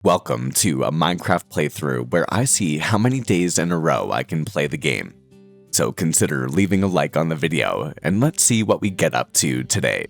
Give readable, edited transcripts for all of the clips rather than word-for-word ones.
Welcome to a Minecraft playthrough where I see how many days in a row I can play the game. So consider leaving a like on the video and let's see what we get up to today.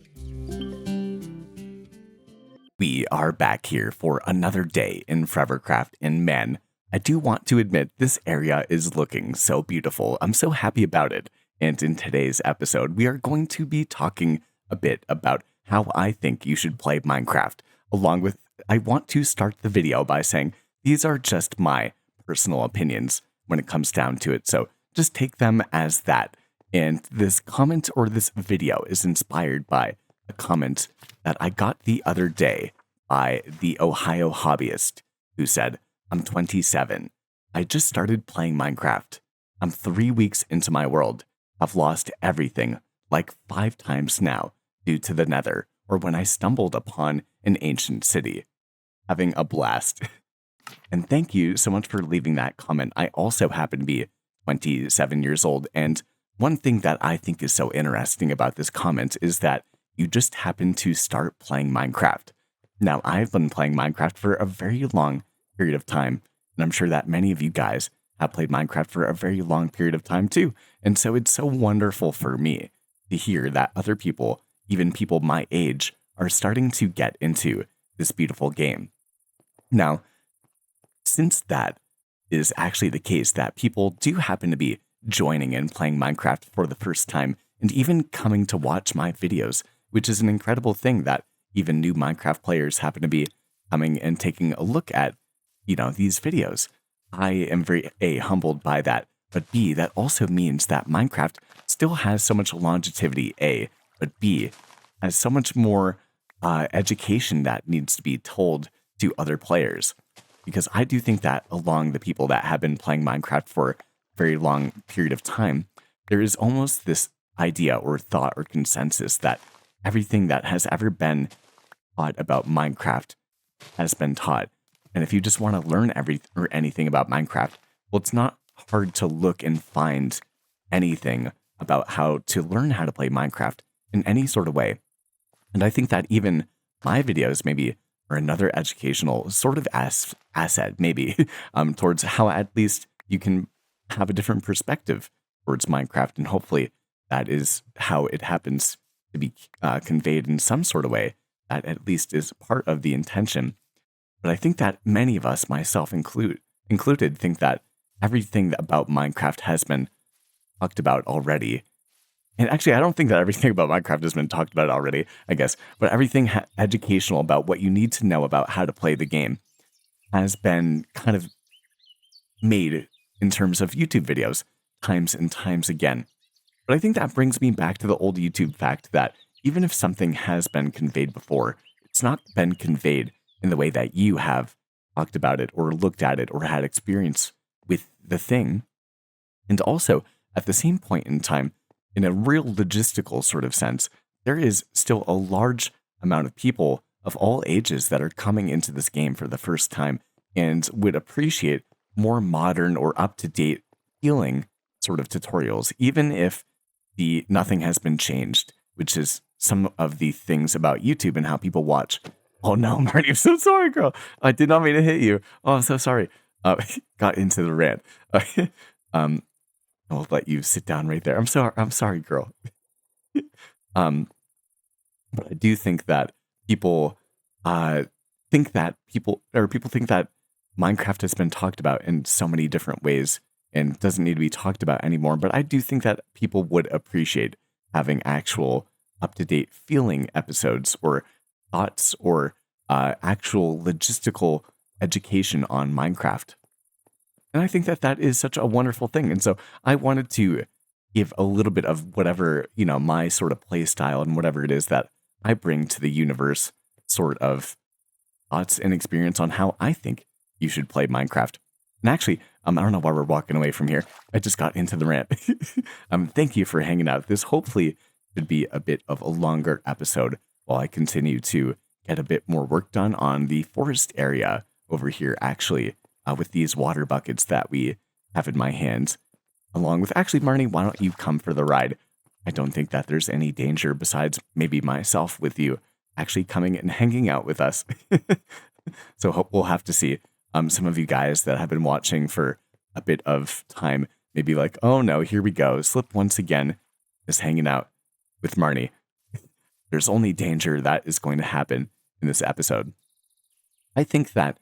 We are back here for another day in Forevercraft, and man, I do want to admit this area is looking so beautiful. I'm so happy about it. And in today's episode, we are going to be talking a bit about how I think you should play Minecraft, along with I want to start the video by saying these are just my personal opinions when it comes down to it. So just take them as that. And this comment or this video is inspired by a comment that I got the other day by the Ohio hobbyist who said, "I'm 27. I just started playing Minecraft. I'm 3 weeks into my world. I've lost everything like 5 times now due to the nether or when I stumbled upon an ancient city. Having a blast." And thank you so much for leaving that comment. I also happen to be 27 years old. And one thing that I think is so interesting about this comment is that you just happen to start playing Minecraft. Now, I've been playing Minecraft for a very long period of time, and I'm sure that many of you guys have played Minecraft for a very long period of time too. And so it's so wonderful for me to hear that other people, even people my age, are starting to get into this beautiful game. Now, since that is actually the case, that people do happen to be joining and playing Minecraft for the first time and even coming to watch my videos, which is an incredible thing that even new Minecraft players happen to be coming and taking a look at, these videos. I am very humbled by that, but B, that also means that Minecraft still has so much longevity, but B, has so much more education that needs to be told to other players. Because I do think that along the people that have been playing Minecraft for a very long period of time, there is almost this idea or thought or consensus that everything that has ever been taught about Minecraft has been taught. And if you just want to learn anything about Minecraft, well, it's not hard to look and find anything about how to learn how to play Minecraft in any sort of way. And I think that even my videos maybe are another educational sort of asset, maybe, towards how at least you can have a different perspective towards Minecraft. And hopefully that is how it happens to be conveyed in some sort of way that at least is part of the intention. But I think that many of us, myself included, think that everything about Minecraft has been talked about already. And actually, I don't think that everything about Minecraft has been talked about already, I guess, but everything educational about what you need to know about how to play the game has been kind of made in terms of YouTube videos times and times again. But I think that brings me back to the old YouTube fact that even if something has been conveyed before, it's not been conveyed in the way that you have talked about it or looked at it or had experience with the thing. And also, at the same point in time, in a real logistical sort of sense, there is still a large amount of people of all ages that are coming into this game for the first time and would appreciate more modern or up-to-date feeling sort of tutorials, even if nothing has been changed, which is some of the things about YouTube and how people watch. Oh no, Marty, I'm so sorry, girl. I did not mean to hit you. Oh, I'm so sorry. Got into the rant. I'll let you sit down right there. I'm sorry, girl. But I do think that people think that people think that Minecraft has been talked about in so many different ways and doesn't need to be talked about anymore. But I do think that people would appreciate having actual up-to-date feeling episodes or thoughts or actual logistical education on Minecraft. And I think that that is such a wonderful thing. And so I wanted to give a little bit of whatever, my sort of play style and whatever it is that I bring to the universe sort of thoughts and experience on how I think you should play Minecraft. And actually, I don't know why we're walking away from here. I just got into the rant. Thank you for hanging out. This hopefully should be a bit of a longer episode while I continue to get a bit more work done on the forest area over here, actually. With these water buckets that we have in my hands, along with, actually, Marnie, why don't you come for the ride? I don't think that there's any danger besides maybe myself with you actually coming and hanging out with us. So we'll have to see. Some of you guys that have been watching for a bit of time, maybe like, oh no, here we go. Slip once again is hanging out with Marnie. There's only danger that is going to happen in this episode. I think that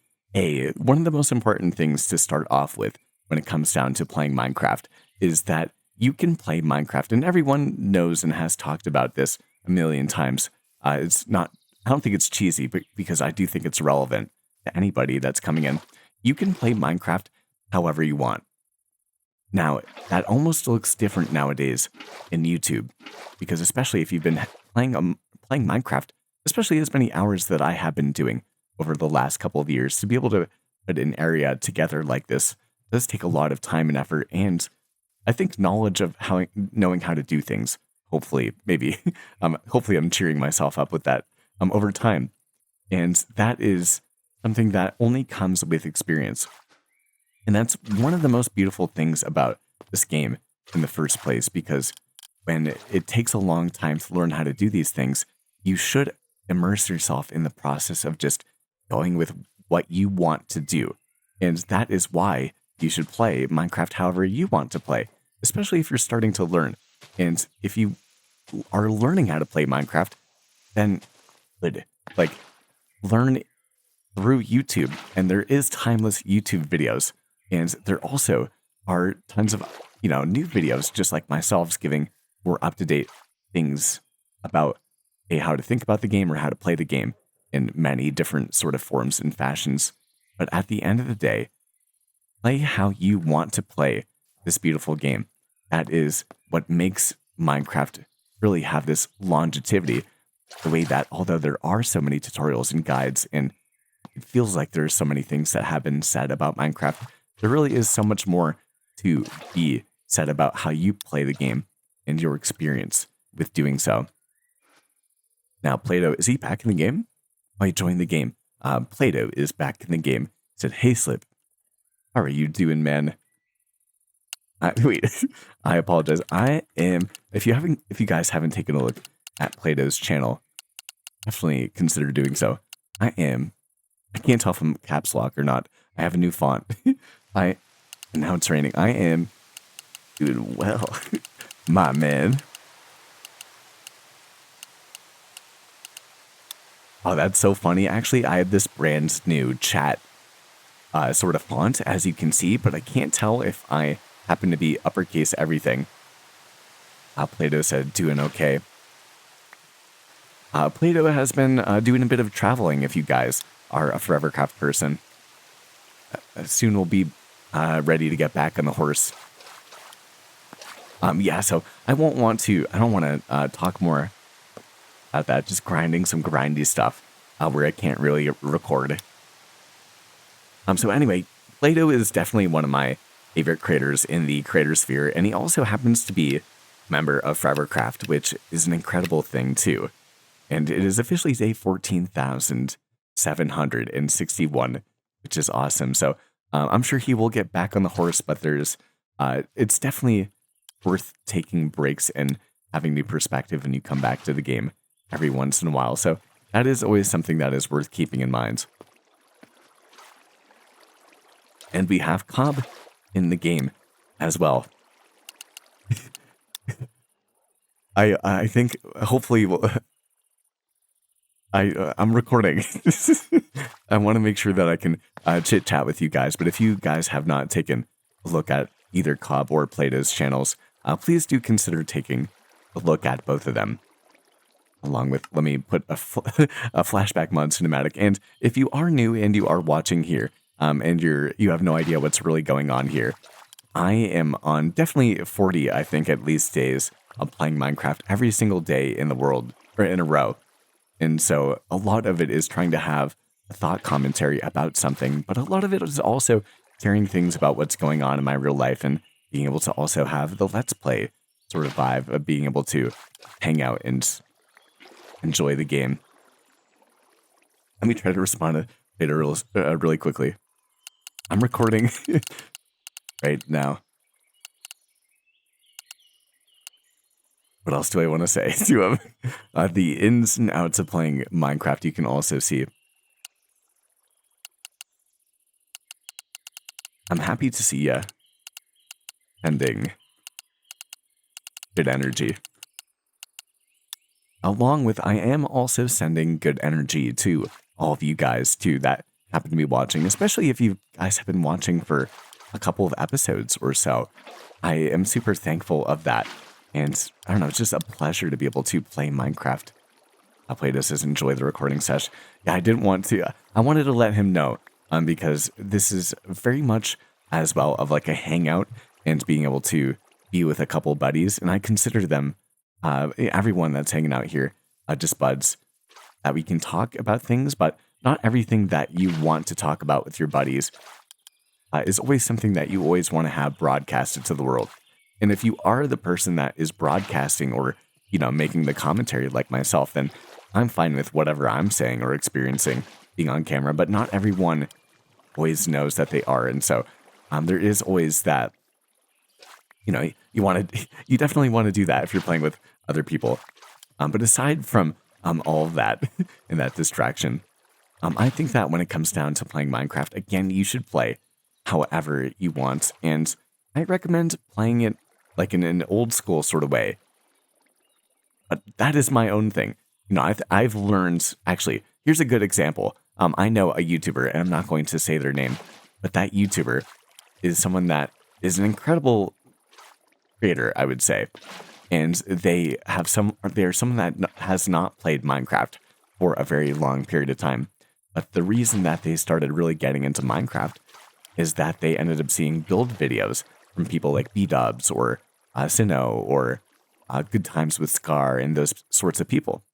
one of the most important things to start off with when it comes down to playing Minecraft is that you can play Minecraft, and everyone knows and has talked about this a million times. It's not, I don't think it's cheesy, but because I do think it's relevant to anybody that's coming in. You can play Minecraft however you want. Now, that almost looks different nowadays in YouTube, because especially if you've been playing Minecraft, especially as many hours that I have been doing over the last couple of years, to be able to put an area together like this does take a lot of time and effort, and I think knowledge of knowing how to do things. Hopefully, maybe, hopefully I'm cheering myself up with that over time, and that is something that only comes with experience. And that's one of the most beautiful things about this game in the first place, because when it takes a long time to learn how to do these things, you should immerse yourself in the process of just going with what you want to do. And that is why you should play Minecraft however you want to play, especially if you're starting to learn. And if you are learning how to play Minecraft, then learn through YouTube. And there is timeless YouTube videos. And there also are tons of, new videos, just like myself, giving more up-to-date things about how to think about the game or how to play the game in many different sort of forms and fashions. But at the end of the day, play how you want to play this beautiful game. That is what makes Minecraft really have this longevity, the way that although there are so many tutorials and guides, and it feels like there's so many things that have been said about Minecraft, there really is so much more to be said about how you play the game and your experience with doing so. Now, Plato, is he back in the game? Oh, he joined the game. Plato is back in the game. He said, "Hey, Slip, how are you doing, man?" Wait, I apologize. I am. If you guys haven't taken a look at Plato's channel, definitely consider doing so. I can't tell if I'm caps lock or not. I have a new font. And now it's raining. I am doing well, my man. Oh, that's so funny. Actually, I have this brand new chat sort of font, as you can see, but I can't tell if I happen to be uppercase everything. Plato said, doing okay. Plato has been doing a bit of traveling, if you guys are a Forevercraft person. Soon we'll be ready to get back on the horse. Yeah, so I don't want to talk more about that, just grinding some grindy stuff where I can't really record. So anyway, Plato is definitely one of my favorite creators in the creator sphere, and he also happens to be a member of Forevercraft, which is an incredible thing too. And it is officially day 14,761, which is awesome. So I'm sure he will get back on the horse, but it's definitely worth taking breaks and having new perspective when you come back to the game every once in a while. So that is always something that is worth keeping in mind. And we have Cobb in the game as well. I think hopefully I'm recording. I want to make sure that I can chit chat with you guys. But if you guys have not taken a look at either Cobb or Plato's channels, please do consider taking a look at both of them. Along with, let me put a flashback mod cinematic. And if you are new and you are watching here, and you have no idea what's really going on here, I am on definitely 40, I think, at least days of playing Minecraft every single day in the world, or in a row. And so a lot of it is trying to have a thought commentary about something, but a lot of it is also sharing things about what's going on in my real life and being able to also have the Let's Play sort of vibe of being able to hang out and enjoy the game. Let me try to respond to Peter really quickly. I'm recording right now. What else do I want to say to him? The ins and outs of playing Minecraft, you can also see. I'm happy to see you sending good energy. Along with, I am also sending good energy to all of you guys, too, that happen to be watching, especially if you guys have been watching for a couple of episodes or so. I am super thankful of that. And I don't know, it's just a pleasure to be able to play Minecraft. I'll play this as enjoy the recording session. Yeah, I wanted to let him know, because this is very much as well of like a hangout and being able to be with a couple buddies. And I consider them, everyone that's hanging out here, just buds, that we can talk about things, but not everything that you want to talk about with your buddies is always something that you always want to have broadcasted to the world. And if you are the person that is broadcasting or, making the commentary like myself, then I'm fine with whatever I'm saying or experiencing being on camera, but not everyone always knows that they are. And so there is always that, you definitely want to do that if you're playing with other people. But aside from all of that and that distraction, I think that when it comes down to playing Minecraft, again, you should play however you want. And I recommend playing it like in an old school sort of way. But that is my own thing. I've learned, actually, here's a good example. I know a YouTuber, and I'm not going to say their name, but that YouTuber is someone that is an incredible creator, I would say. And they're someone that has not played Minecraft for a very long period of time. But the reason that they started really getting into Minecraft is that they ended up seeing build videos from people like B-Dubs or Sinnoh or Good Times with Scar and those sorts of people.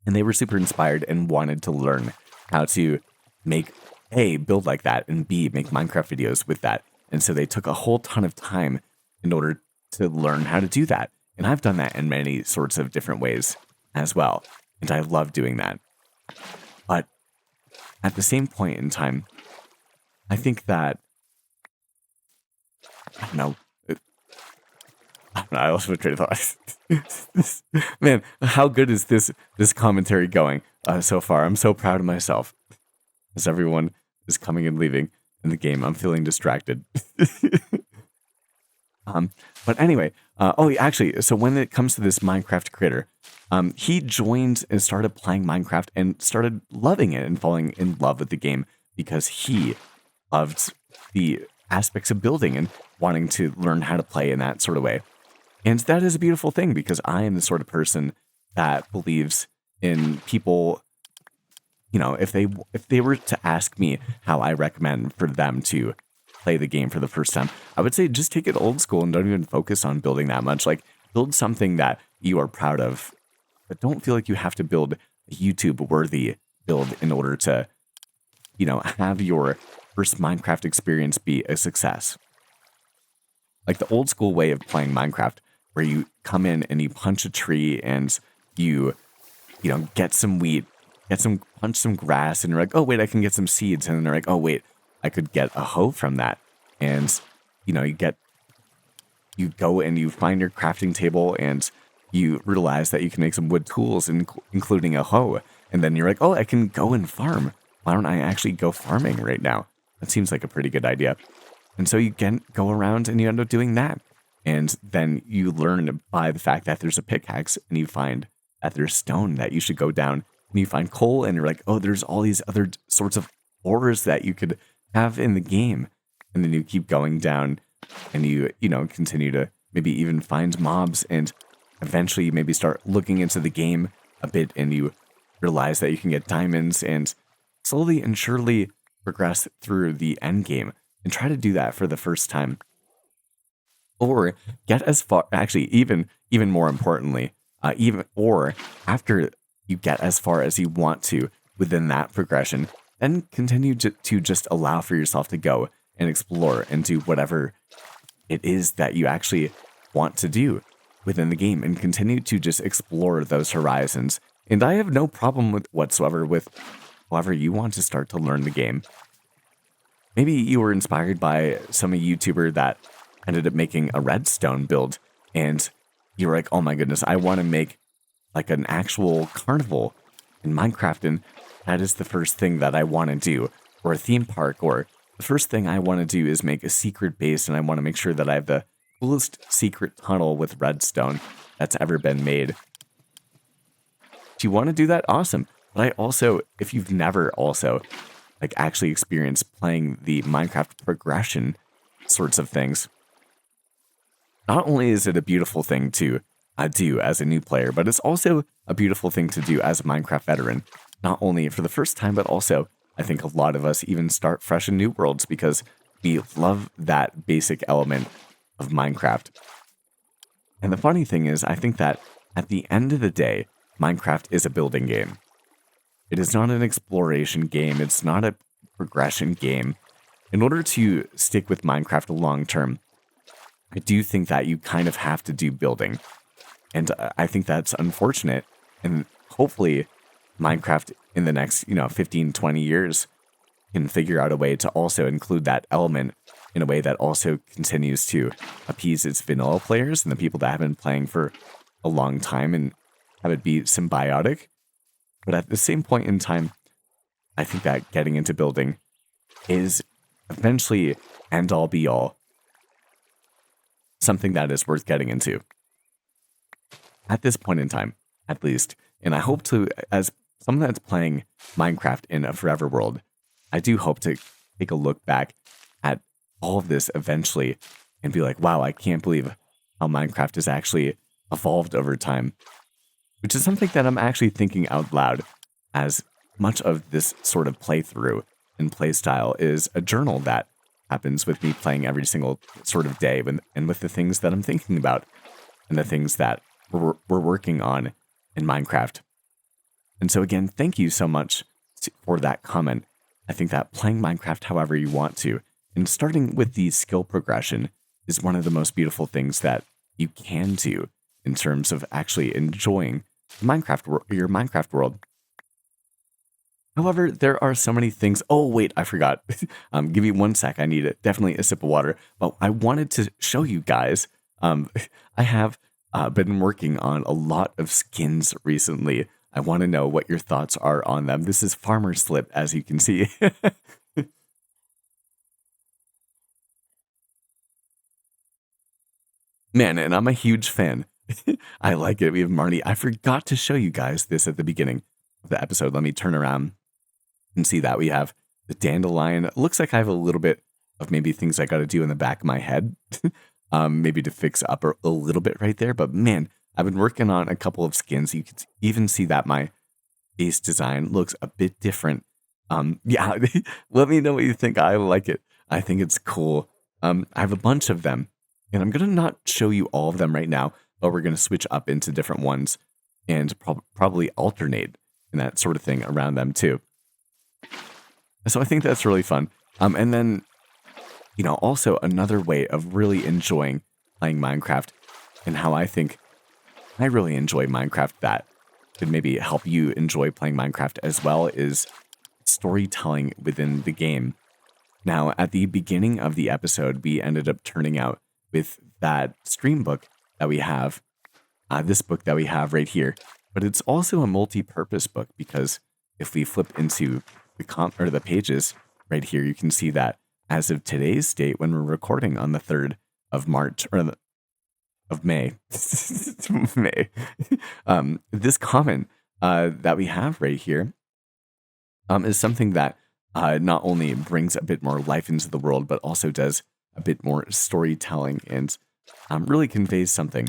And they were super inspired and wanted to learn how to make A, build like that, and B, make Minecraft videos with that. And so they took a whole ton of time in order to learn how to do that. And I've done that in many sorts of different ways as well. And I love doing that. But at the same point in time, I think that, I don't know, I lost my train of thought. Man, how good is this commentary going so far? I'm so proud of myself. As everyone is coming and leaving in the game, I'm feeling distracted. But anyway, actually, so when it comes to this Minecraft creator, he joined and started playing Minecraft and started loving it and falling in love with the game because he loved the aspects of building and wanting to learn how to play in that sort of way. And that is a beautiful thing because I am the sort of person that believes in people, if they were to ask me how I recommend for them to play the game for the first time, I would say just take it old school and don't even focus on building that much. Like, build something that you are proud of, but don't feel like you have to build a YouTube-worthy build in order to, have your first Minecraft experience be a success. Like the old school way of playing Minecraft, where you come in and you punch a tree and you get some wheat, punch some grass, and you're like, oh wait, I can get some seeds, and then they're like, oh wait, I could get a hoe from that, and you go and you find your crafting table and you realize that you can make some wood tools, including a hoe, and then you're like, oh, I can go and farm. Why don't I actually go farming right now? That seems like a pretty good idea. And so you can go around and you end up doing that. And then you learn by the fact that there's a pickaxe and you find that there's stone that you should go down, and you find coal and you're like, oh, there's all these other sorts of ores that you could have in the game. And then you keep going down and you continue to maybe even find mobs, and eventually you maybe start looking into the game a bit and you realize that you can get diamonds and slowly and surely progress through the end game, and try to do that for the first time. Or get as far, actually, even more importantly, after you get as far as you want to within that progression, then continue to just allow for yourself to go and explore and do whatever it is that you actually want to do within the game, and continue to just explore those horizons. And I have no problem whatsoever with however you want to start to learn the game. Maybe you were inspired by some YouTuber that ended up making a redstone build, and you were like, oh my goodness, I want to make like an actual carnival in Minecraft, and that is the first thing that I want to do, or a theme park, or the first thing I want to do is make a secret base, and I want to make sure that I have the coolest secret tunnel with redstone that's ever been made. Do you want to do that? Awesome. But I also, if you've never also like actually experienced playing the Minecraft progression sorts of things, not only is it a beautiful thing to do as a new player, but it's also a beautiful thing to do as a Minecraft veteran. Not only for the first time, but also I think a lot of us even start fresh in new worlds because we love that basic element of Minecraft. And the funny thing is, I think that at the end of the day, Minecraft is a building game. It is not an exploration game. It's not a progression game. In order to stick with Minecraft long term, I do think that you kind of have to do building. And I think that's unfortunate. And hopefully Minecraft in the next, 15, 20 years can figure out a way to also include that element in a way that also continues to appease its vanilla players and the people that have been playing for a long time and have it be symbiotic. But at the same point in time, I think that getting into building is eventually end all be all. Something that is worth getting into. At this point in time, at least. And I hope to, as someone that's playing Minecraft in a forever world, I do hope to take a look back at all of this eventually and be like, wow, I can't believe how Minecraft has actually evolved over time. Which is something that I'm actually thinking out loud, as much of this sort of playthrough and playstyle is a journal that happens with me playing every single sort of day and with the things that I'm thinking about and the things that we're working on in Minecraft. And so again, thank you so much for that comment. I think that playing Minecraft however you want to, and starting with the skill progression, is one of the most beautiful things that you can do in terms of actually enjoying your Minecraft world. However, there are so many things. Oh, wait, I forgot. Give me 1 sec. I need definitely a sip of water. But I wanted to show you guys. I have been working on a lot of skins recently. I want to know what your thoughts are on them. This is Farmer Slip, as you can see. Man, and I'm a huge fan. I like it. We have Marty. I forgot to show you guys this at the beginning of the episode. Let me turn around and see that we have the dandelion. It looks like I have a little bit of maybe things I got to do in the back of my head, maybe to fix up a little bit right there. But man, I've been working on a couple of skins. You can even see that my base design looks a bit different. Yeah, let me know what you think. I like it. I think it's cool. I have a bunch of them, and I'm gonna not show you all of them right now, but we're gonna switch up into different ones and probably alternate and that sort of thing around them too. So I think that's really fun. And then, also another way of really enjoying playing Minecraft and how I think I really enjoy Minecraft that could maybe help you enjoy playing Minecraft as well is storytelling within the game. Now, at the beginning of the episode, we ended up turning out with that stream book that we have, this book that we have right here. But it's also a multi-purpose book because if we flip into the pages right here, you can see that as of today's date, when we're recording on the 3rd of March, or of May, May, this comment that we have right here is something that not only brings a bit more life into the world, but also does a bit more storytelling and really conveys something,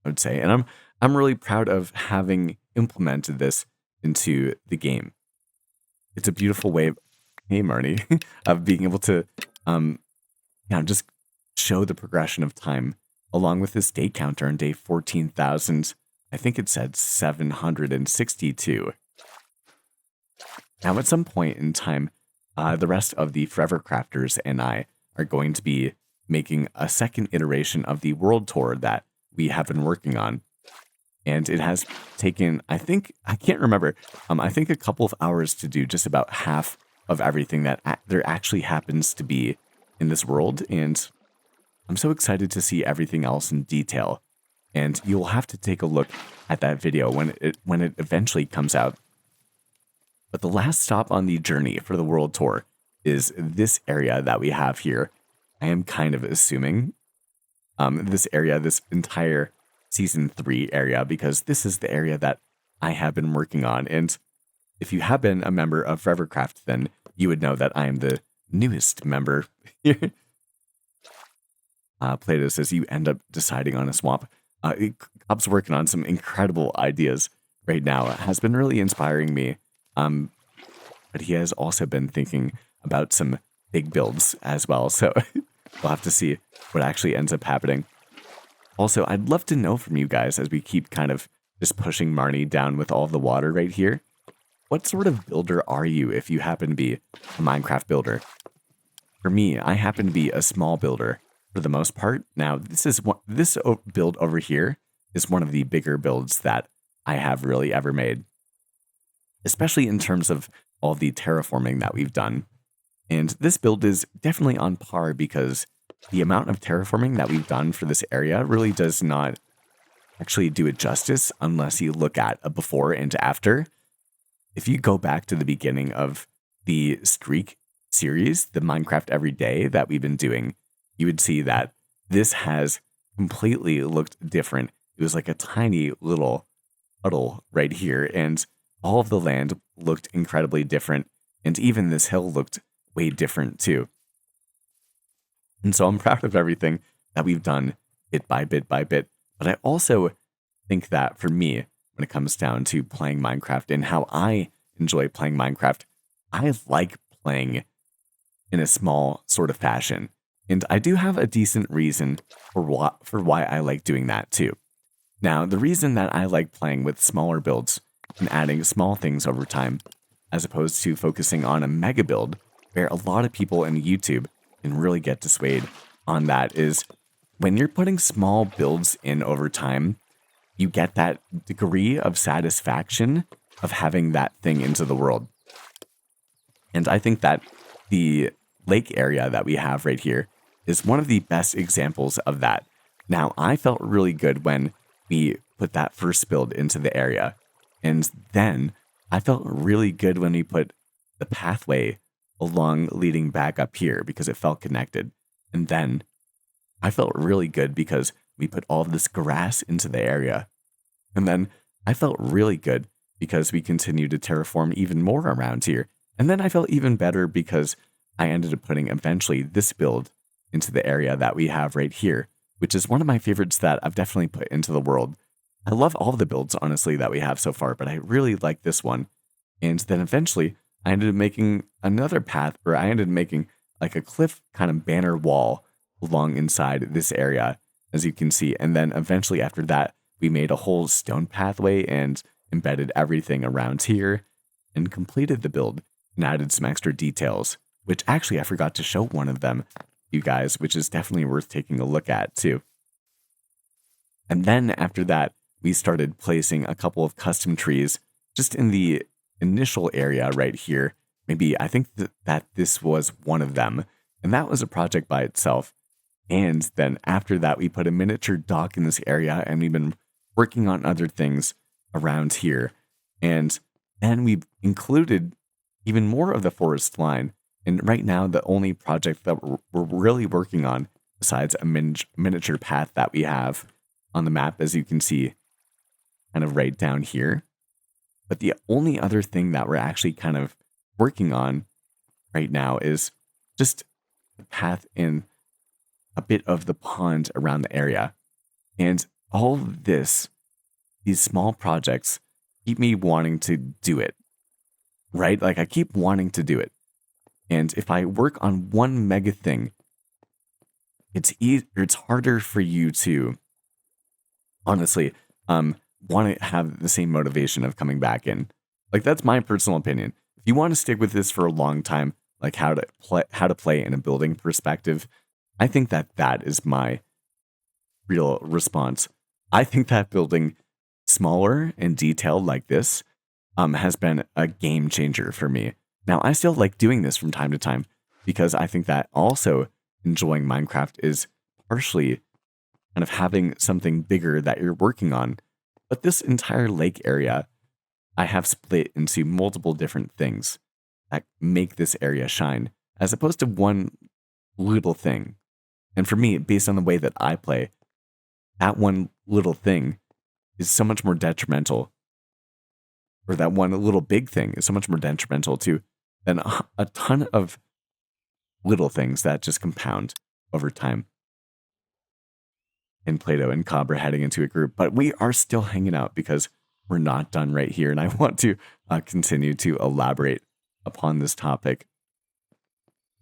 I would say. And I'm really proud of having implemented this into the game. It's a beautiful way, hey Marnie, of being able to just show the progression of time along with this day counter on day 14,000. I think it said 762. Now, at some point in time, the rest of the Forever Crafters and I are going to be making a second iteration of the world tour that we have been working on. And it has taken, I can't remember, I think a couple of hours to do just about half of everything that there actually happens to be in this world. And I'm so excited to see everything else in detail. And you'll have to take a look at that video when it eventually comes out. But the last stop on the journey for the world tour is this area that we have here. I am kind of assuming this area, this entire season 3 area, because this is the area that I have been working on. And if you have been a member of Forevercraft, then you would know that I am the newest member here. Plato says you end up deciding on a swamp. Cobb's working on some incredible ideas right now. It has been really inspiring me. But he has also been thinking about some big builds as well. So we'll have to see what actually ends up happening. Also, I'd love to know from you guys as we keep kind of just pushing Marnie down with all the water right here. What sort of builder are you if you happen to be a Minecraft builder? For me, I happen to be a small builder for the most part. Now, this build over here is one of the bigger builds that I have really ever made, especially in terms of all the terraforming that we've done. And this build is definitely on par because the amount of terraforming that we've done for this area really does not actually do it justice unless you look at a before and after. If you go back to the beginning of the Streak series, the Minecraft Everyday that we've been doing, you would see that this has completely looked different. It was like a tiny little puddle right here, and all of the land looked incredibly different, and even this hill looked way different too. And so I'm proud of everything that we've done bit by bit by bit. But I also think that for me, when it comes down to playing Minecraft and how I enjoy playing Minecraft, I like playing in a small sort of fashion. And I do have a decent reason for why I like doing that too. Now, the reason that I like playing with smaller builds and adding small things over time, as opposed to focusing on a mega build, where a lot of people in YouTube can really get dissuaded on that, is when you're putting small builds in over time, you get that degree of satisfaction of having that thing into the world. And I think that the lake area that we have right here is one of the best examples of that. Now, I felt really good when we put that first build into the area. And then I felt really good when we put the pathway along leading back up here because it felt connected. And then I felt really good because we put all of this grass into the area. And then I felt really good because we continued to terraform even more around here. And then I felt even better because I ended up putting eventually this build into the area that we have right here, which is one of my favorites that I've definitely put into the world. I love all of the builds, honestly, that we have so far, but I really like this one. And then eventually I ended up making another path where I ended up making like a cliff kind of banner wall along inside this area, as you can see. And then eventually after that, we made a whole stone pathway and embedded everything around here and completed the build and added some extra details, which actually I forgot to show one of them, you guys, which is definitely worth taking a look at too. And then after that, we started placing a couple of custom trees just in the initial area right here. Maybe I think that this was one of them, and that was a project by itself. And then after that, we put a miniature dock in this area, and we've been working on other things around here. And then we've included even more of the forest line. And right now, the only project that we're really working on, besides a miniature path that we have on the map, as you can see, kind of right down here. But the only other thing that we're actually kind of working on right now is just a path in a bit of the pond around the area. And all of this, these small projects, keep me wanting to do it, right? Like I keep wanting to do it. And if I work on one mega thing, it's harder for you to, honestly, want to have the same motivation of coming back in. Like that's my personal opinion. If you want to stick with this for a long time, like how to play in a building perspective, I think that is my real response. I think that building smaller and detailed like this has been a game changer for me. Now, I still like doing this from time to time because I think that also enjoying Minecraft is partially kind of having something bigger that you're working on. But this entire lake area, I have split into multiple different things that make this area shine as opposed to one little thing. And for me, based on the way that I play, that one little thing is so much more detrimental, or that one little big thing is so much more detrimental to than a ton of little things that just compound over time. And Plato and Cobb are heading into a group, but we are still hanging out because we're not done right here. And I want to continue to elaborate upon this topic.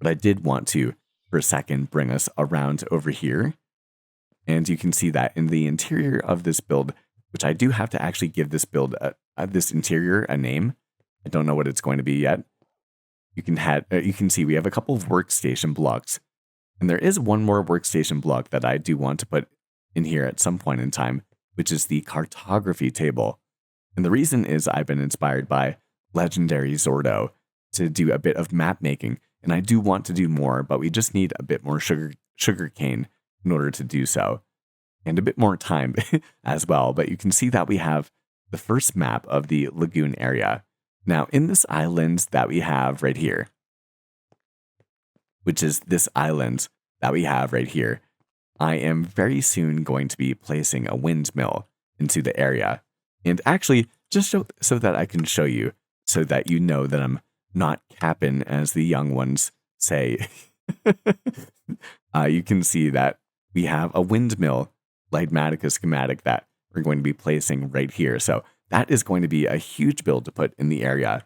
But I did want to, for a second, bring us around over here. And you can see that in the interior of this build, which I do have to actually give this build, this interior, a name. I don't know what it's going to be yet. You can see we have a couple of workstation blocks. And there is one more workstation block that I do want to put in here at some point in time, which is the cartography table. And the reason is I've been inspired by Legendary Zordo to do a bit of map making. And I do want to do more, but we just need a bit more sugar cane in order to do so. And a bit more time as well. But you can see that we have the first map of the lagoon area. Now, in this island that we have right here, which is this island that we have right here, I am very soon going to be placing a windmill into the area. And actually, just so that I can show you, so that you know that I'm not capping, as the young ones say, you can see that we have a windmill Lightmatica schematic that we're going to be placing right here. So that is going to be a huge build to put in the area.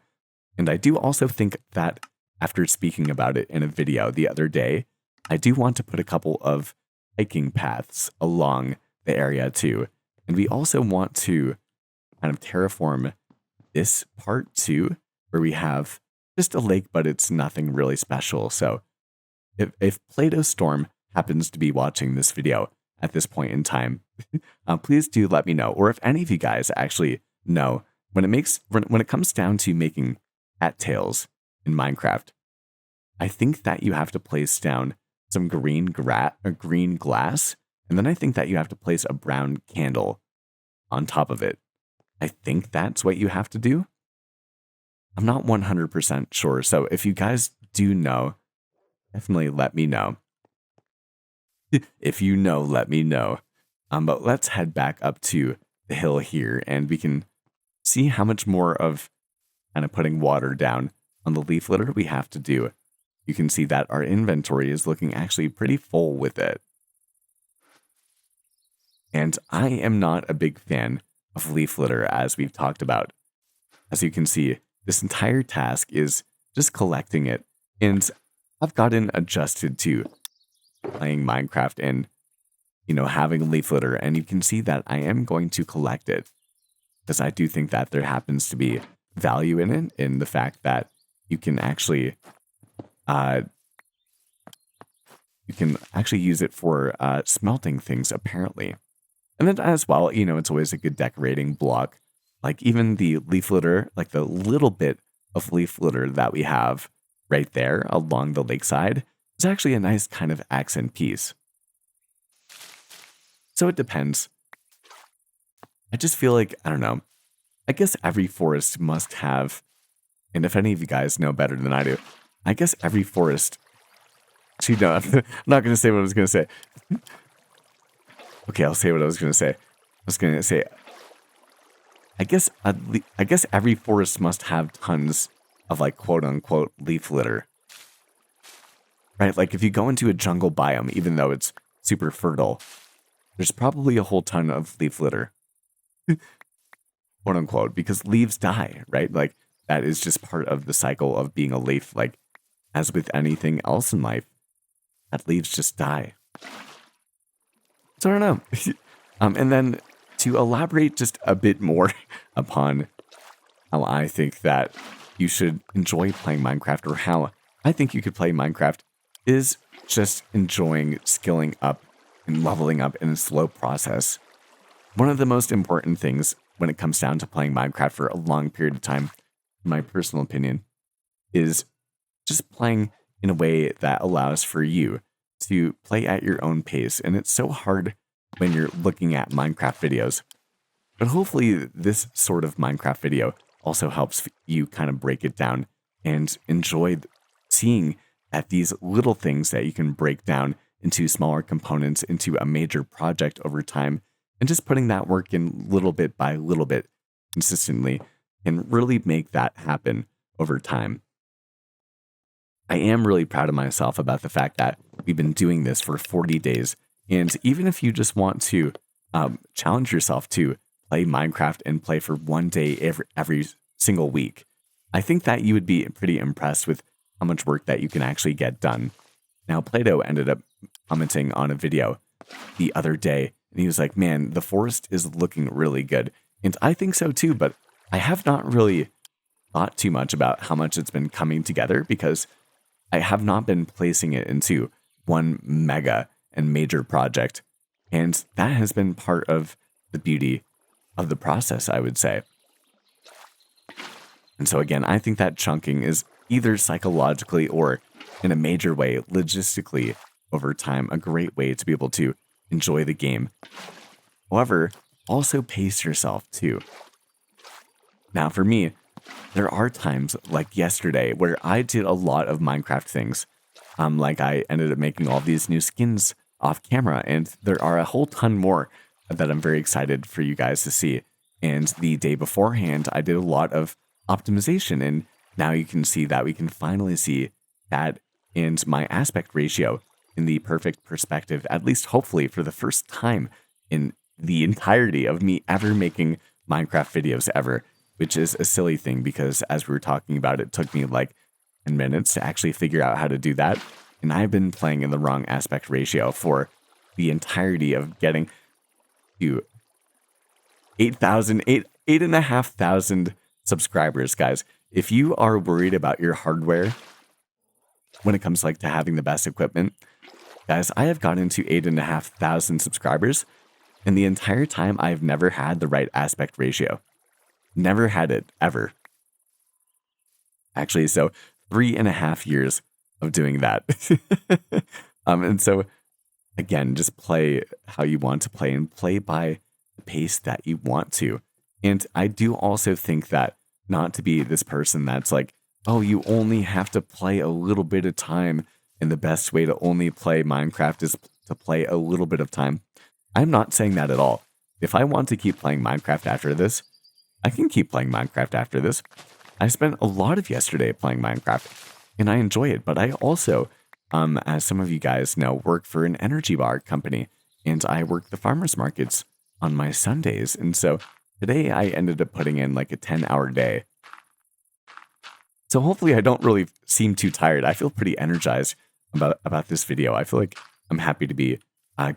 And I do also think that after speaking about it in a video the other day, I do want to put a couple of hiking paths along the area too. And we also want to kind of terraform this part too, where we have just a lake, but it's nothing really special. So if Plato Storm happens to be watching this video at this point in time, please do let me know. Or if any of you guys actually know, when it comes down to making cattails in Minecraft, I think that you have to place down some green glass, and then I think that you have to place a brown candle on top of it. I think that's what you have to do. I'm not 100% sure, so if you guys do know, definitely let me know. If you know, let me know. But let's head back up to the hill here, and we can see how much more of kind of putting water down on the leaf litter we have to do. You can see that our inventory is looking actually pretty full with it. And I am not a big fan of leaf litter, as we've talked about. As you can see, this entire task is just collecting it. And I've gotten adjusted to playing Minecraft and, having leaf litter. And you can see that I am going to collect it, because I do think that there happens to be value in it, in the fact that you can actually use it for smelting things, apparently. And then as well, it's always a good decorating block. Like even the leaf litter, like the little bit of leaf litter that we have right there along the lakeside, is actually a nice kind of accent piece. So it depends. I just feel like, I don't know, I guess every forest must have, and if any of you guys know better than I do, I guess every forest, actually no, I'm not going to say what I was going to say. Okay, I'll say what I was going to say. I was going to say, I guess every forest must have tons of, like, quote unquote leaf litter. Right? Like if you go into a jungle biome, even though it's super fertile, there's probably a whole ton of leaf litter. Quote unquote, because leaves die, right? Like that is just part of the cycle of being a leaf. Like as with anything else in life, that leaves just die. So I don't know. And then to elaborate just a bit more upon how I think that you should enjoy playing Minecraft, or how I think you could play Minecraft, is just enjoying skilling up and leveling up in a slow process. One of the most important things when it comes down to playing Minecraft for a long period of time, in my personal opinion, is just playing in a way that allows for you to play at your own pace. And it's so hard when you're looking at Minecraft videos. But hopefully this sort of Minecraft video also helps you kind of break it down and enjoy seeing at these little things that you can break down into smaller components into a major project over time, and just putting that work in little bit by little bit consistently can really make that happen over time. I am really proud of myself about the fact that we've been doing this for 40 days. And even if you just want to challenge yourself to play Minecraft and play for one day every single week, I think that you would be pretty impressed with how much work that you can actually get done. Now, Plato ended up commenting on a video the other day, and he was like, man, the forest is looking really good. And I think so too, but I have not really thought too much about how much it's been coming together because I have not been placing it into one mega and major project. And that has been part of the beauty of the process, I would say. And so again, I think that chunking is either psychologically or in a major way, logistically, over time, a great way to be able to enjoy the game. However, also pace yourself too. Now, for me, there are times like yesterday where I did a lot of Minecraft things. Like I ended up making all these new skins off camera, and there are a whole ton more that I'm very excited for you guys to see. And the day beforehand, I did a lot of optimization, and now you can see that we can finally see that and my aspect ratio in the perfect perspective, at least hopefully for the first time in the entirety of me ever making Minecraft videos ever, which is a silly thing because as we were talking about, it took me like 10 minutes to actually figure out how to do that. And I've been playing in the wrong aspect ratio for the entirety of getting to 8,500 subscribers, guys. If you are worried about your hardware when it comes like to having the best equipment, guys, I have gotten to 8,500 subscribers, and the entire time I've never had the right aspect ratio. Never had it ever. Actually, so 3.5 years of doing that. And so again, just play how you want to play and play by the pace that you want to. And I do also think that not to be this person that's like, oh, you only have to play a little bit of time, and the best way to only play Minecraft is to play a little bit of time. I'm not saying that at all. If I want to keep playing Minecraft after this, I can keep playing Minecraft after this. I spent a lot of yesterday playing Minecraft, and I enjoy it, but I also, as some of you guys know, work for an energy bar company, and I work the farmers markets on my Sundays, and so today I ended up putting in like a 10-hour day. So hopefully I don't really seem too tired. I feel pretty energized about this video. I feel like I'm happy to be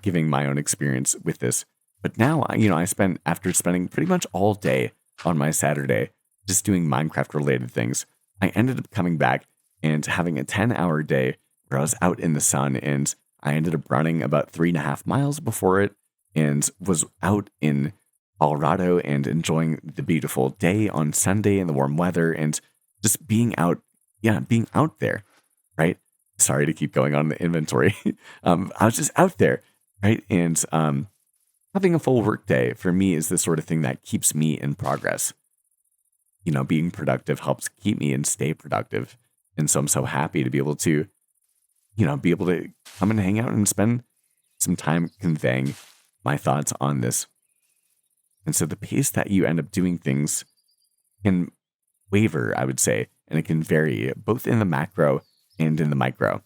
giving my own experience with this. But now, after spending pretty much all day on my Saturday just doing Minecraft related things, I ended up coming back and having a 10-hour day where I was out in the sun, and I ended up running about 3.5 miles before it and was out in Colorado and enjoying the beautiful day on Sunday in the warm weather and just being out there, right? Sorry to keep going on the inventory. I was just out there, right? And having a full work day for me is the sort of thing that keeps me in progress. Being productive helps keep me and stay productive. And so I'm so happy to be able to, come and hang out and spend some time conveying my thoughts on this. And so the pace that you end up doing things can waver, I would say, and it can vary both in the macro and in the micro.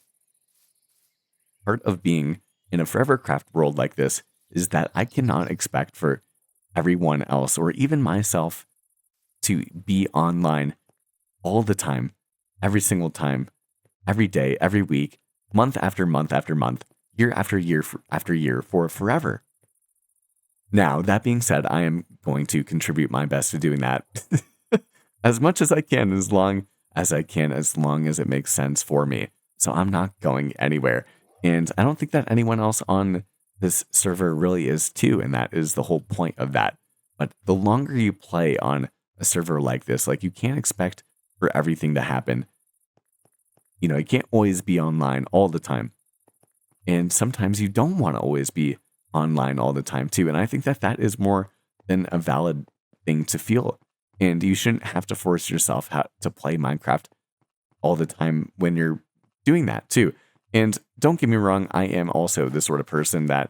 Part of being in a Forevercraft world like this is that I cannot expect for everyone else or even myself to be online all the time, every single time, every day, every week, month after month after month, year after year after year for forever. Now, that being said, I am going to contribute my best to doing that as much as I can, as long as it makes sense for me. So I'm not going anywhere. And I don't think that anyone else on this server really is too, and that is the whole point of that. But the longer you play on a server like this, like you can't expect for everything to happen. You can't always be online all the time. And sometimes you don't want to always be online all the time too. And I think that that is more than a valid thing to feel. And you shouldn't have to force yourself to play Minecraft all the time when you're doing that too. And don't get me wrong, I am also the sort of person that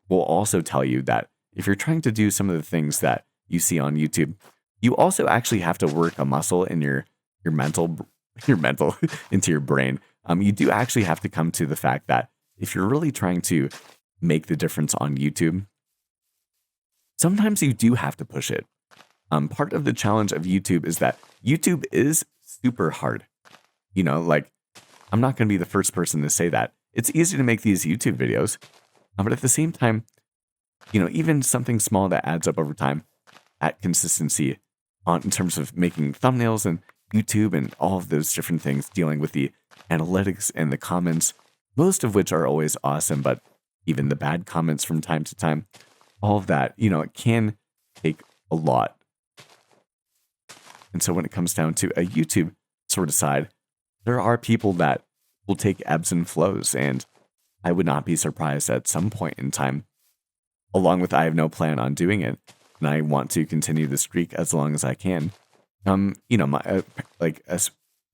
will also tell you that if you're trying to do some of the things that you see on YouTube, you also actually have to work a muscle in your mental your mental into your brain. You do actually have to come to the fact that if you're really trying to make the difference on YouTube, sometimes you do have to push it. Part of the challenge of YouTube is that YouTube is super hard. Like I'm not going to be the first person to say that. It's easy to make these YouTube videos, but at the same time, even something small that adds up over time at consistency in terms of making thumbnails and YouTube and all of those different things, dealing with the analytics and the comments, most of which are always awesome, but even the bad comments from time to time, all of that, it can take a lot. And so when it comes down to a YouTube sort of side, there are people that will take ebbs and flows, and I would not be surprised at some point in time, along with I have no plan on doing it, and I want to continue the streak as long as I can. For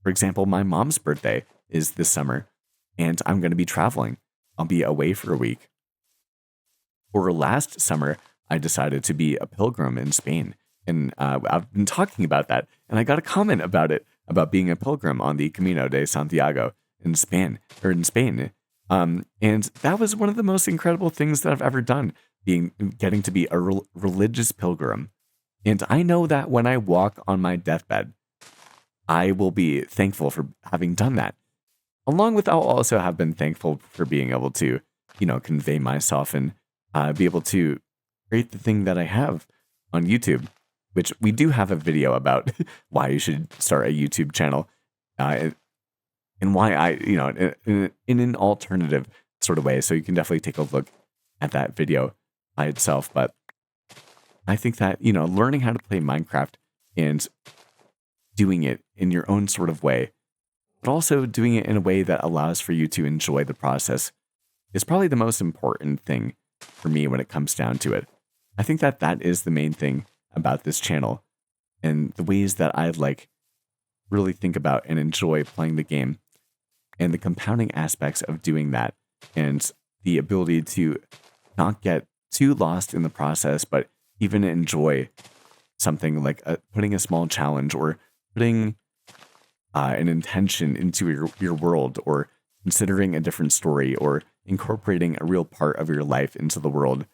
example, my mom's birthday is this summer, and I'm going to be traveling. I'll be away for a week. Or last summer, I decided to be a pilgrim in Spain, and I've been talking about that, and I got a comment about it, about being a pilgrim on the Camino de Santiago in Spain. And that was one of the most incredible things that I've ever done, getting to be a religious pilgrim. And I know that when I walk on my deathbed, I will be thankful for having done that. Along with, I'll also have been thankful for being able to, convey myself and be able to create the thing that I have on YouTube, which we do have a video about why you should start a YouTube channel, and why in an alternative sort of way. So you can definitely take a look at that video by itself. But I think that, learning how to play Minecraft and doing it in your own sort of way, but also doing it in a way that allows for you to enjoy the process, is probably the most important thing for me when it comes down to it. I think that that is the main thing about this channel, and the ways that I really think about and enjoy playing the game, and the compounding aspects of doing that, and the ability to not get too lost in the process, but even enjoy something like putting a small challenge, or putting an intention into your world, or considering a different story, or incorporating a real part of your life into the world,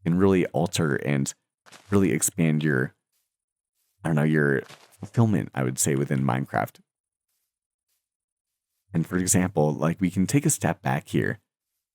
can really alter and really expand your fulfillment, I would say, within Minecraft. And for example, we can take a step back here,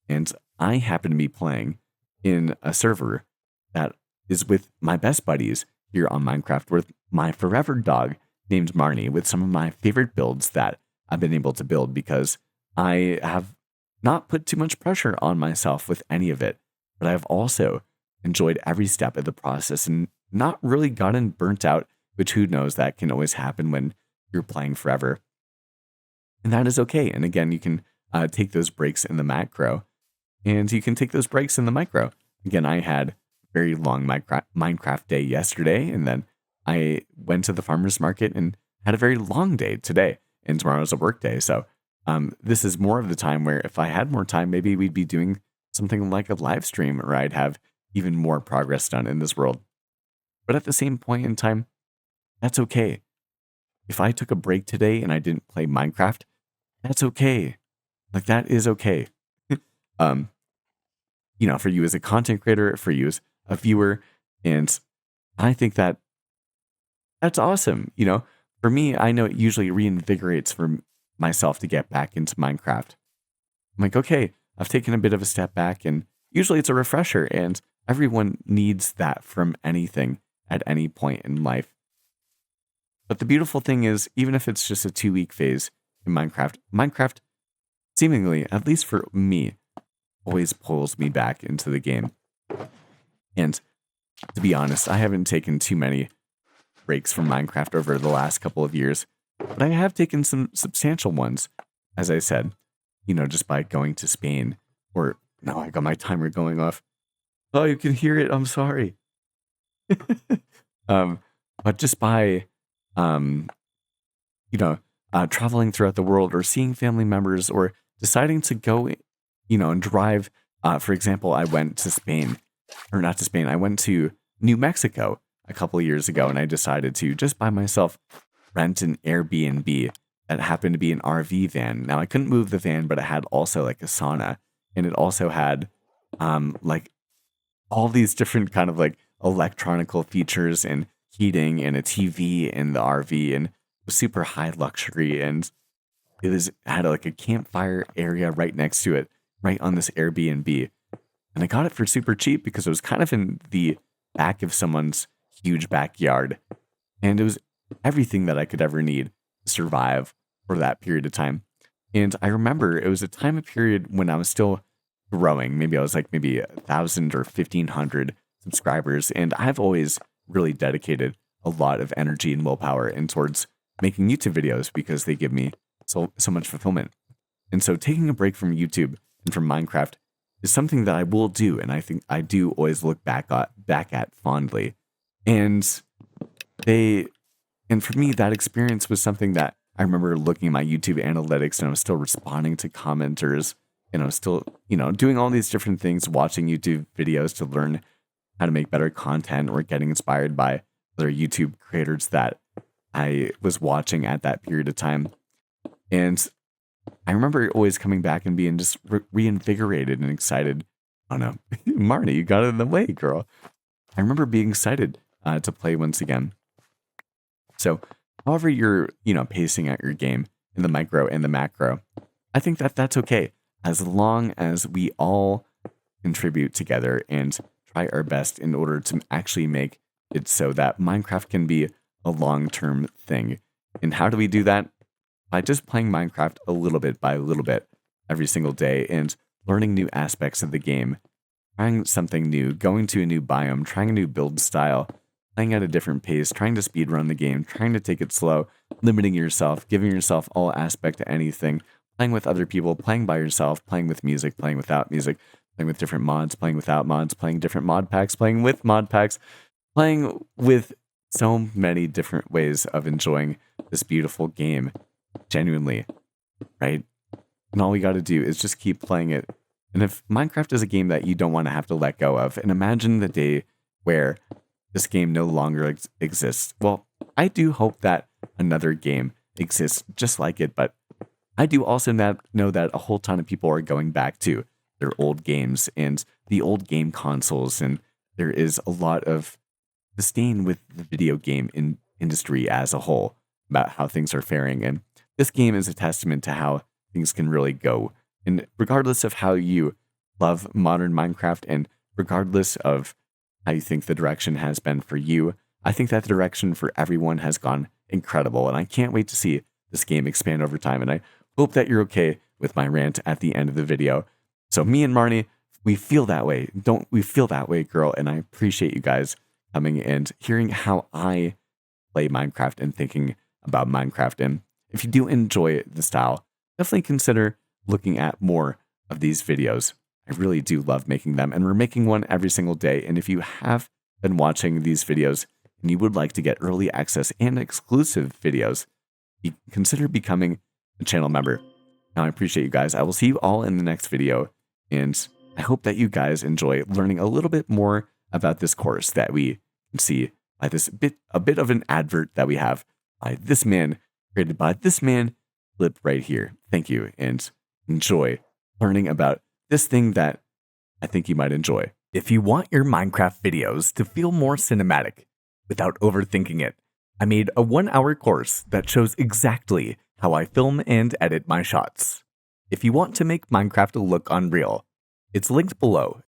and I happen to be playing in a server that is with my best buddies here on Minecraft, with my forever dog named Marnie, with some of my favorite builds that I've been able to build, because I have not put too much pressure on myself with any of it, but I've also enjoyed every step of the process and not really gotten burnt out, which who knows, that can always happen when you're playing forever. And that is okay. And again, you can take those breaks in the macro, and you can take those breaks in the micro. Again, I had a very long Minecraft day yesterday, and then I went to the farmer's market and had a very long day today, and tomorrow's a work day. So this is more of the time where, if I had more time, maybe we'd be doing something like a live stream, or I'd have even more progress done in this world. But at the same point in time, that's okay. If I took a break today and I didn't play Minecraft, that's okay. That is okay. For you as a content creator, for you as a viewer, and I think that that's awesome. For me, I know it usually reinvigorates for myself to get back into Minecraft. I'm like, okay, I've taken a bit of a step back, and usually it's a refresher, and everyone needs that from anything at any point in life. But the beautiful thing is, even if it's just a 2-week phase in Minecraft seemingly, at least for me, always pulls me back into the game. And to be honest, I haven't taken too many breaks from Minecraft over the last couple of years, but I have taken some substantial ones, as I said, just by going to Spain, or no, I got my timer going off. Oh, you can hear it. I'm sorry. But just by, traveling throughout the world or seeing family members or deciding to go, and drive. For example, I went to Spain, or not to Spain, I went to New Mexico a couple of years ago, and I decided to just by myself rent an Airbnb that happened to be an RV van. Now I couldn't move the van, but it had also like a sauna, and it also had like all these different kind of like electronical features and heating and a TV in the RV and super high luxury. And it was had like a campfire area right next to it, right on this Airbnb. And I got it for super cheap because it was kind of in the back of someone's huge backyard. And it was everything that I could ever need to survive for that period of time. And I remember it was a time of period when I was still growing. Maybe I was like maybe 1,000 or 1,500 subscribers. And I've always really dedicated a lot of energy and willpower in towards making YouTube videos because they give me so much fulfillment. And so taking a break from YouTube and from Minecraft is something that I will do, and I think I do always look back at fondly. And for me, that experience was something that I remember looking at my YouTube analytics, and I was still responding to commenters, and I was still, doing all these different things, watching YouTube videos to learn how to make better content, or getting inspired by other YouTube creators that I was watching at that period of time. And I remember always coming back and being just reinvigorated and excited. Oh no, Marnie, you got it in the way, girl. I remember being excited to play once again. So, however you're, pacing out your game in the micro and the macro, I think that that's okay as long as we all contribute together and try our best in order to actually make it so that Minecraft can be a long-term thing. And how do we do that? By just playing Minecraft a little bit by a little bit every single day and learning new aspects of the game, trying something new, going to a new biome, trying a new build style, playing at a different pace, trying to speedrun the game, trying to take it slow, limiting yourself, giving yourself all aspect to anything, playing with other people, playing by yourself, playing with music, playing without music, playing with different mods, playing without mods, playing different mod packs, playing with mod packs, playing with so many different ways of enjoying this beautiful game. Genuinely, right? And all we got to do is just keep playing it. And if Minecraft is a game that you don't want to have to let go of, and imagine the day where this game no longer exists. Well, I do hope that another game exists just like it, but I do also know that a whole ton of people are going back to their old games and the old game consoles, and there is a lot of disdain with the video game industry as a whole about how things are faring. And this game is a testament to how things can really go. And regardless of how you love modern Minecraft and regardless of how you think the direction has been for you, I think that the direction for everyone has gone incredible. And I can't wait to see this game expand over time. And I hope that you're okay with my rant at the end of the video. So me and Marnie, we feel that way. Don't we feel that way, girl? And I appreciate you guys coming and hearing how I play Minecraft and thinking about Minecraft. And if you do enjoy the style, definitely consider looking at more of these videos. I really do love making them, and we're making one every single day. And if you have been watching these videos and you would like to get early access and exclusive videos, consider becoming a channel member. Now, I appreciate you guys. I will see you all in the next video, and I hope that you guys enjoy learning a little bit more about this course that we can see by a bit of an advert that we have by this man, created by this man, clip right here. Thank you, and enjoy learning about this thing that I think you might enjoy. If you want your Minecraft videos to feel more cinematic without overthinking it, I made a 1-hour course that shows exactly how I film and edit my shots. If you want to make Minecraft look unreal, it's linked below